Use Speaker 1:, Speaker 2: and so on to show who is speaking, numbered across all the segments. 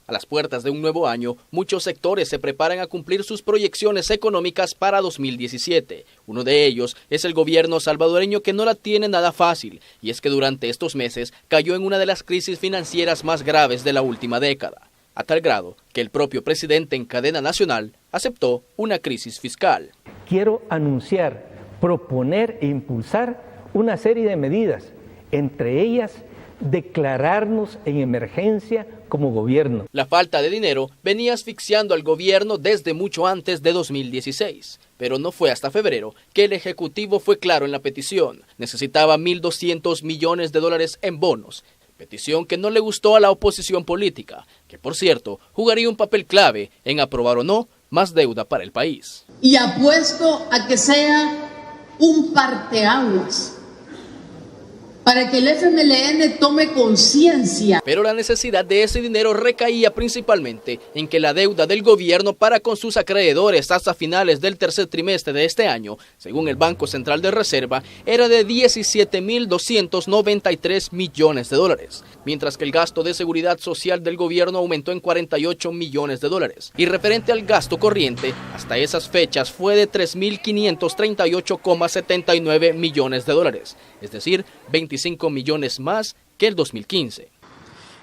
Speaker 1: A las puertas de un nuevo año, muchos sectores se preparan a cumplir sus proyecciones económicas para 2017. Uno de ellos es el gobierno salvadoreño, que no la tiene nada fácil, y es que durante estos meses cayó en una de las crisis financieras más graves de la última década, a tal grado que el propio presidente en cadena nacional aceptó una crisis fiscal.
Speaker 2: Quiero anunciar, proponer e impulsar una serie de medidas, entre ellas declararnos en emergencia como gobierno.
Speaker 1: La falta de dinero venía asfixiando al gobierno desde mucho antes de 2016, pero no fue hasta febrero que el Ejecutivo fue claro en la petición. Necesitaba 1.200 millones de dólares en bonos, petición que no le gustó a la oposición política, que por cierto jugaría un papel clave en aprobar o no más deuda para el país.
Speaker 3: Y apuesto a que sea un parteaguas para que el FMLN tome conciencia.
Speaker 1: Pero la necesidad de ese dinero recaía principalmente en que la deuda del gobierno para con sus acreedores hasta finales del tercer trimestre de este año, según el Banco Central de Reserva, era de 17.293 millones de dólares, mientras que el gasto de seguridad social del gobierno aumentó en 48 millones de dólares. Y referente al gasto corriente, hasta esas fechas fue de 3.538,79 millones de dólares, es decir, 25 millones más que el 2015.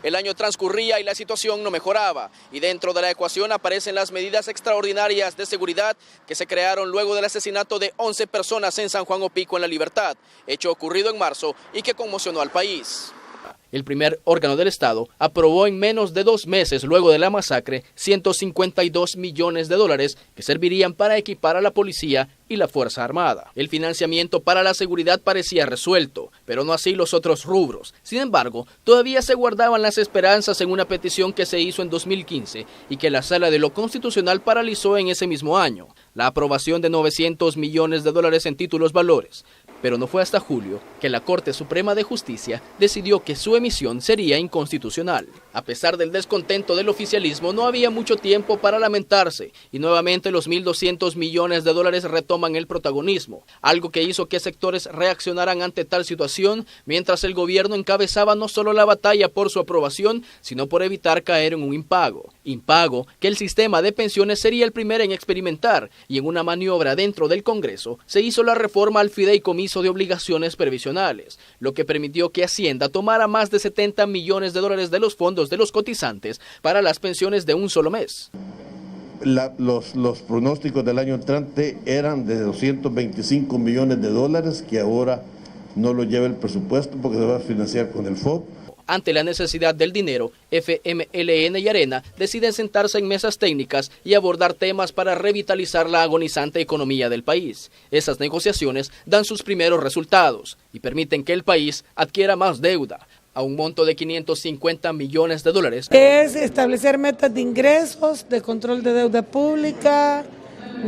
Speaker 1: El año transcurría y la situación no mejoraba, y dentro de la ecuación aparecen las medidas extraordinarias de seguridad que se crearon luego del asesinato de 11 personas en San Juan Opico en La Libertad, hecho ocurrido en marzo y que conmocionó al país. El primer órgano del Estado aprobó en menos de 2 meses luego de la masacre 152 millones de dólares que servirían para equipar a la policía y la Fuerza Armada. El financiamiento para la seguridad parecía resuelto, pero no así los otros rubros. Sin embargo, todavía se guardaban las esperanzas en una petición que se hizo en 2015 y que la Sala de lo Constitucional paralizó en ese mismo año: la aprobación de 900 millones de dólares en títulos valores. Pero no fue hasta julio que la Corte Suprema de Justicia decidió que su emisión sería inconstitucional. A pesar del descontento del oficialismo, no había mucho tiempo para lamentarse, y nuevamente los 1.200 millones de dólares retoman el protagonismo, algo que hizo que sectores reaccionaran ante tal situación, mientras el gobierno encabezaba no solo la batalla por su aprobación, sino por evitar caer en un impago que el sistema de pensiones sería el primero en experimentar, y en una maniobra dentro del Congreso se hizo la reforma al fideicomiso de obligaciones previsionales, lo que permitió que Hacienda tomara más de 70 millones de dólares de los fondos de los cotizantes para las pensiones de un solo mes.
Speaker 4: Los pronósticos del año entrante eran de 225 millones de dólares, que ahora no lo lleva el presupuesto porque se va a financiar con el FOB.
Speaker 1: Ante la necesidad del dinero, FMLN y Arena deciden sentarse en mesas técnicas y abordar temas para revitalizar la agonizante economía del país. Esas negociaciones dan sus primeros resultados y permiten que el país adquiera más deuda, a un monto de 550 millones de dólares.
Speaker 5: Es establecer metas de ingresos, de control de deuda pública,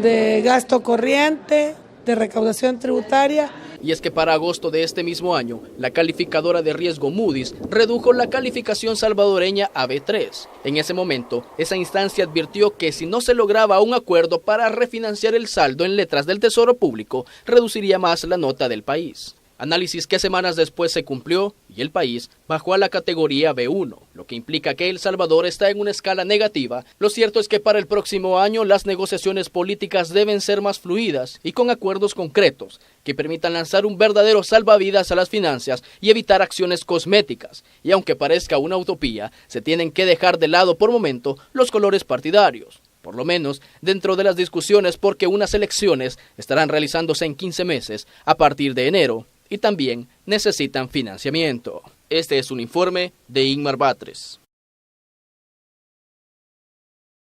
Speaker 5: de gasto corriente, de recaudación tributaria.
Speaker 1: Y es que para agosto de este mismo año, la calificadora de riesgo Moody's redujo la calificación salvadoreña a B3. En ese momento, esa instancia advirtió que si no se lograba un acuerdo para refinanciar el saldo en letras del Tesoro Público, reduciría más la nota del país. Análisis que semanas después se cumplió y el país bajó a la categoría B1, lo que implica que El Salvador está en una escala negativa. Lo cierto es que para el próximo año las negociaciones políticas deben ser más fluidas y con acuerdos concretos que permitan lanzar un verdadero salvavidas a las finanzas y evitar acciones cosméticas. Y aunque parezca una utopía, se tienen que dejar de lado por momento los colores partidarios, por lo menos dentro de las discusiones, porque unas elecciones estarán realizándose en 15 meses a partir de enero. Y también necesitan financiamiento. Este es un informe de Ingmar Batres.